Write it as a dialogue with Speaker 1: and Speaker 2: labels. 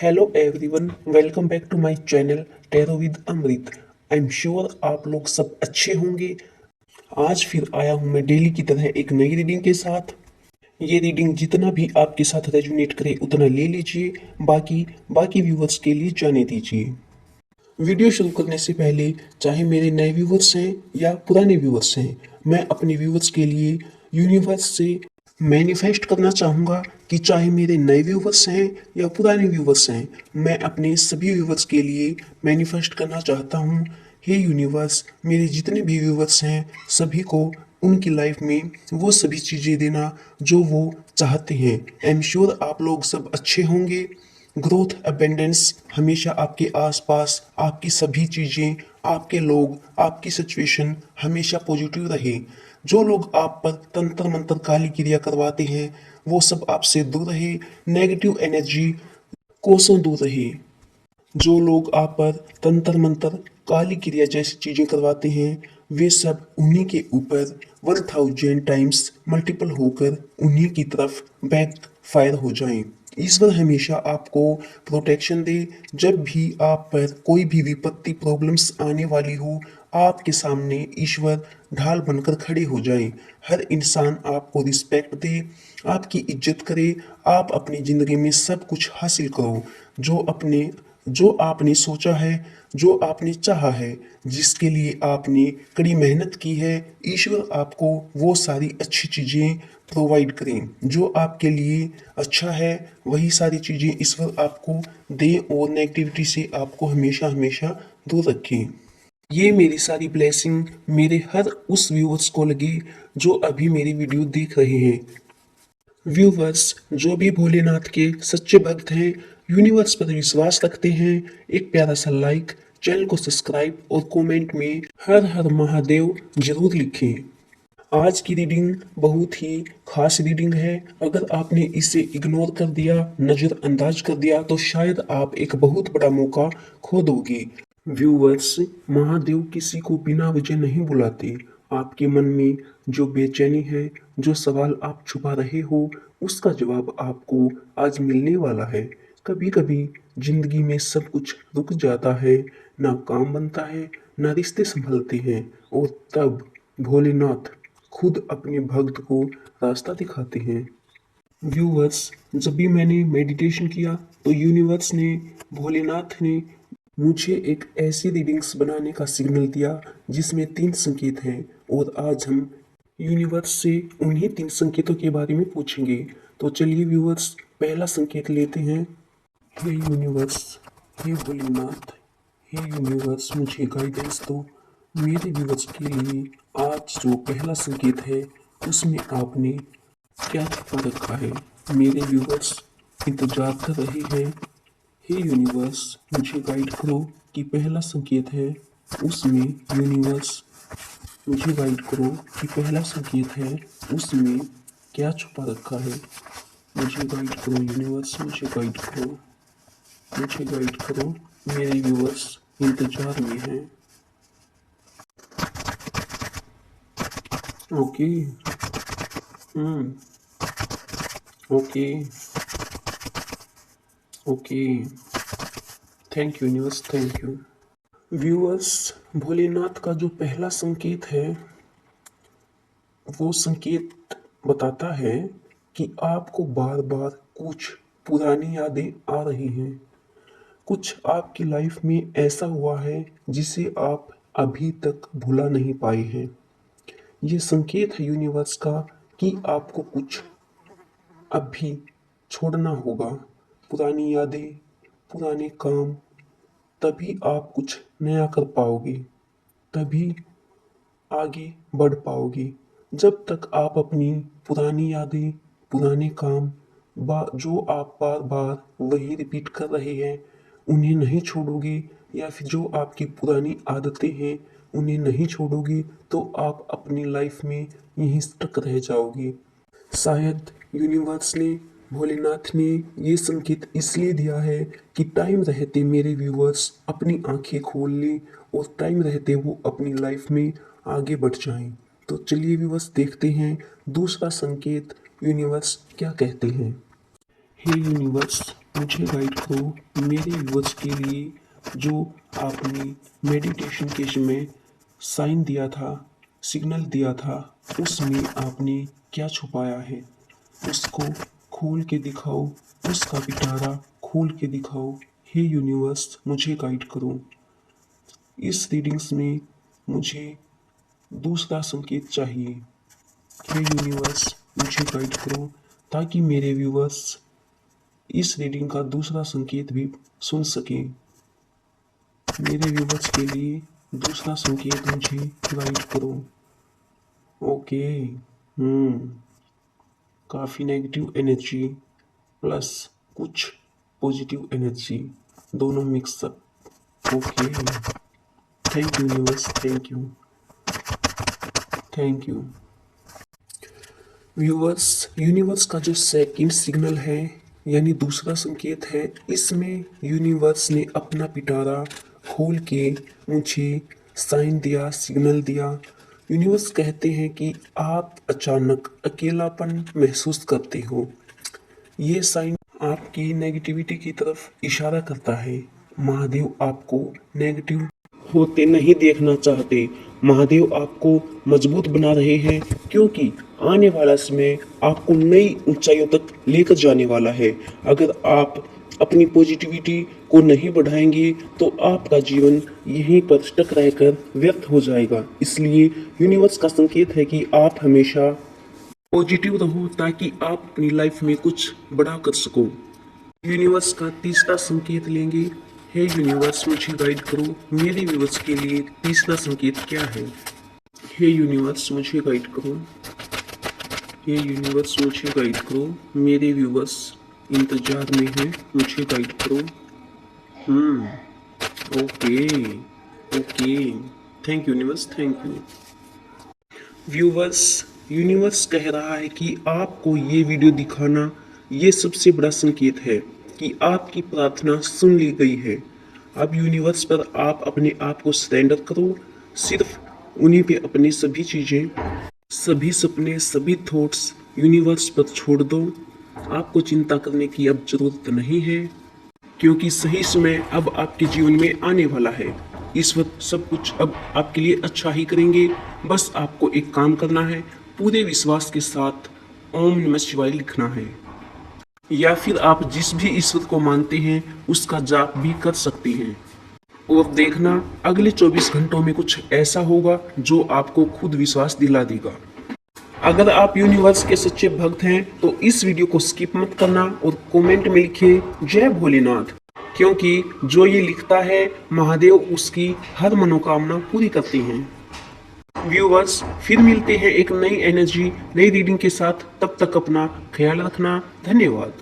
Speaker 1: Hello everyone, welcome back to my channel tarot with Amrit. I am sure आप लोग सब अच्छे होंगे। आज फिर आया हूँ मैं डेली की तरह एक नई रीडिंग के साथ। ये रीडिंग जितना भी आपके साथ रेजोनेट करे उतना ले लीजिए, बाकी बाकी व्यूवर्स के लिए जाने दीजिए। वीडियो शुरू करने से पहले, चाहे मेरे नए व्यूवर्स हैं या पुराने व्यूवर्स हैं, मैं अपने व्यूवर्स के लिए यूनिवर्स से मैनिफेस्ट करना चाहूँगा कि चाहे मेरे नए व्यूवर्स हैं या पुराने व्यूवर्स हैं, मैं अपने सभी व्यूवर्स के लिए मैनिफेस्ट करना चाहता हूँ। हे यूनिवर्स, मेरे जितने भी व्यूवर्स हैं सभी को उनकी लाइफ में वो सभी चीज़ें देना जो वो चाहते हैं। आई एम श्योर आप लोग सब अच्छे होंगे। ग्रोथ अबेंडेंस हमेशा आपके आसपास, आपकी सभी चीज़ें, आपके लोग, आपकी सिचुएशन हमेशा पॉजिटिव रहे। जो लोग आप पर तंत्र मंत्र काली क्रिया करवाते हैं वो सब आपसे दूर रहे। नेगेटिव एनर्जी कोसों दूर रहे। जो लोग आप पर तंत्र मंत्र काली क्रिया जैसी चीजें करवाते हैं वे सब उन्हीं के ऊपर 1000 टाइम्स मल्टीपल होकर उन्हीं की तरफ बैक फायर हो जाएं। ईश्वर हमेशा आपको प्रोटेक्शन दे। जब भी आप पर कोई भी विपत्ति प्रॉब्लम्स आने वाली हो, आपके सामने ईश्वर ढाल बनकर खड़े हो जाएं। हर इंसान आपको रिस्पेक्ट दे, आपकी इज्जत करे। आप अपनी ज़िंदगी में सब कुछ हासिल करो जो आपने सोचा है, जो आपने चाहा है, जिसके लिए आपने कड़ी मेहनत की है। ईश्वर आपको वो सारी अच्छी चीज़ें प्रोवाइड करें। जो आपके लिए अच्छा है वही सारी चीज़ें ईश्वर आपको दें और नेगेटिविटी से आपको हमेशा हमेशा दूर रखें। ये मेरी सारी ब्लेसिंग मेरे हर उस व्यूअर्स को लगे जो अभी मेरी वीडियो देख रहे हैं। व्यूवर्स जो भी भोलेनाथ के सच्चे भक्त हैं, यूनिवर्स पर विश्वास रखते हैं, एक प्यारा सा लाइक, चैनल को सब्सक्राइब और कमेंट में हर हर महादेव जरूर लिखें। आज की रीडिंग बहुत ही खास रीडिंग है। अगर आपने इसे इग्नोर कर दिया, नज़रअंदाज कर दिया तो शायद आप एक बहुत बड़ा मौका खो दोगे। व्यूवर्स, महादेव किसी को बिना वजह नहीं बुलाते। आपके मन में जो बेचैनी है, जो सवाल आप छुपा रहे हो, उसका जवाब आपको आज मिलने वाला है। कभी कभी जिंदगी में सब कुछ रुक जाता है, ना काम बनता है, ना रिश्ते संभलते हैं, और तब भोलेनाथ खुद अपने भक्त को रास्ता दिखाते हैं। व्यूवर्स, जब भी मैंने मेडिटेशन किया तो यूनिवर्स ने, भोलेनाथ ने मुझे एक ऐसी रीडिंग्स बनाने का सिग्नल दिया जिसमें 3 संकेत हैं, और आज हम यूनिवर्स से उन्हीं 3 संकेतों के बारे में पूछेंगे। तो चलिए व्यूवर्स, पहला संकेत लेते हैं। हे यूनिवर्स, हे भोलेनाथ, हे यूनिवर्स, मुझे गाइडेंस दो। मेरे व्यूवर्स के लिए आज जो पहला संकेत है उसमें आपने क्या छुपा रखा है? मेरे व्यूवर्स इंतजार कर रहे हैं। हे यूनिवर्स, मुझे गाइड करो कि पहला संकेत है उसमें, यूनिवर्स मुझे गाइड करो कि पहला संकेत है उसमें क्या छुपा रखा है। मुझे गाइड करो यूनिवर्स, मुझे गाइड करो, मुझे गाइड करो। मेरे व्यूवर्स इंतजार में हैं। Okay. Hmm. Okay. Okay. Thank you universe, thank you. Viewers, Bholenath का जो पहला संकेत है वो संकेत बताता है कि आपको बार बार कुछ पुरानी यादें आ रही हैं। कुछ आपकी लाइफ में ऐसा हुआ है जिसे आप अभी तक भुला नहीं पाए हैं। ये संकेत है यूनिवर्स का कि आपको कुछ अभी छोड़ना होगा। पुरानी यादें, पुराने काम, तभी आप कुछ नया कर पाओगे, तभी आगे बढ़ पाओगे। जब तक आप अपनी पुरानी यादें, पुराने काम, जो आप बार बार वही रिपीट कर रहे हैं उन्हें नहीं छोड़ोगे, या फिर जो आपकी पुरानी आदतें हैं उन्हें नहीं छोड़ोगे, तो आप अपनी लाइफ में यहीं स्टक रह जाओगे। शायद यूनिवर्स ने, भोलेनाथ ने ये संकेत इसलिए दिया है कि टाइम रहते मेरे व्यूवर्स अपनी आंखें खोल लें और टाइम रहते वो अपनी लाइफ में आगे बढ़ जाएं। तो चलिए व्यूवर्स, देखते हैं दूसरा संकेत यूनिवर्स क्या कहते हैं। हे यूनिवर्स, मुझे गाइड करो मेरे व्यूअर्स के लिए जो आपने मेडिटेशन के समय साइन दिया था, सिग्नल दिया था, उसमें आपने क्या छुपाया है उसको खोल के दिखाओ, उसका पिटारा खोल के दिखाओ। हे यूनिवर्स मुझे गाइड करो। इस रीडिंग्स में मुझे दूसरा संकेत चाहिए। हे यूनिवर्स मुझे गाइड करो ताकि मेरे व्यूवर्स इस रीडिंग का दूसरा संकेत भी सुन सकें। मेरे व्यूवर्स के लिए दूसरा संकेत मुझे गाइड करो। ओके। काफ़ी नेगेटिव एनर्जी प्लस कुछ पॉजिटिव एनर्जी, दोनों mix up. Okay, thank you universe, thank you, thank you. Viewers, universe का जो सेकंड सिग्नल है यानी दूसरा संकेत है, इसमें यूनिवर्स ने अपना पिटारा खोल के मुझे साइन दिया, सिग्नल दिया। यूनिवर्स कहते हैं कि आप अचानक अकेलापन महसूस करते हो। ये साइन आपकी नेगेटिविटी की तरफ इशारा करता है। महादेव आपको नेगेटिव होते नहीं देखना चाहते। महादेव आपको मजबूत बना रहे हैं क्योंकि आने वाला समय आपको नई ऊंचाइयों तक लेकर जाने वाला है। अगर आप अपनी पॉजिटिविटी को नहीं बढ़ाएंगे तो आपका जीवन यहीं पर स्टक रहकर व्यर्थ हो जाएगा। इसलिए यूनिवर्स का संकेत है कि आप हमेशा पॉजिटिव रहो ताकि आप अपनी लाइफ में कुछ बड़ा कर सको। यूनिवर्स का तीसरा संकेत लेंगे। हे यूनिवर्स मुझे गाइड करो मेरे व्यूवर्स के लिए तीसरा संकेत क्या है। हे यूनिवर्स मुझे गाइड करो। हे यूनिवर्स मुझे गाइड करो मेरे व्यूवर्स इंतजार में हैं, मुझे गाइड करो। Okay okay, thank you universe, thank you. Viewers, universe कह रहा है कि आपको ये वीडियो दिखाना ये सबसे बड़ा संकेत है कि आपकी प्रार्थना सुन ली गई है। अब यूनिवर्स पर आप अपने आप को सरेंडर करो, सिर्फ उन्हीं पे अपनी सभी चीज़ें, सभी सपने, सभी थॉट्स यूनिवर्स पर छोड़ दो। आपको चिंता करने की अब जरूरत नहीं है क्योंकि सही समय अब आपके जीवन में आने वाला है। इस वक्त सब कुछ अब आपके लिए अच्छा ही करेंगे। बस आपको एक काम करना है, पूरे विश्वास के साथ ओम नमः शिवाय लिखना है या फिर आप जिस भी ईश्वर को मानते हैं उसका जाप भी कर सकते हैं। और देखना अगले 24 घंटों में कुछ ऐसा होगा जो आपको खुद विश्वास दिला देगा। अगर आप यूनिवर्स के सच्चे भक्त हैं तो इस वीडियो को स्किप मत करना और कमेंट में लिखिए जय भोलेनाथ, क्योंकि जो ये लिखता है महादेव उसकी हर मनोकामना पूरी करते हैं। व्यूवर्स, फिर मिलते हैं एक नई एनर्जी, नई रीडिंग के साथ। तब तक अपना ख्याल रखना। धन्यवाद।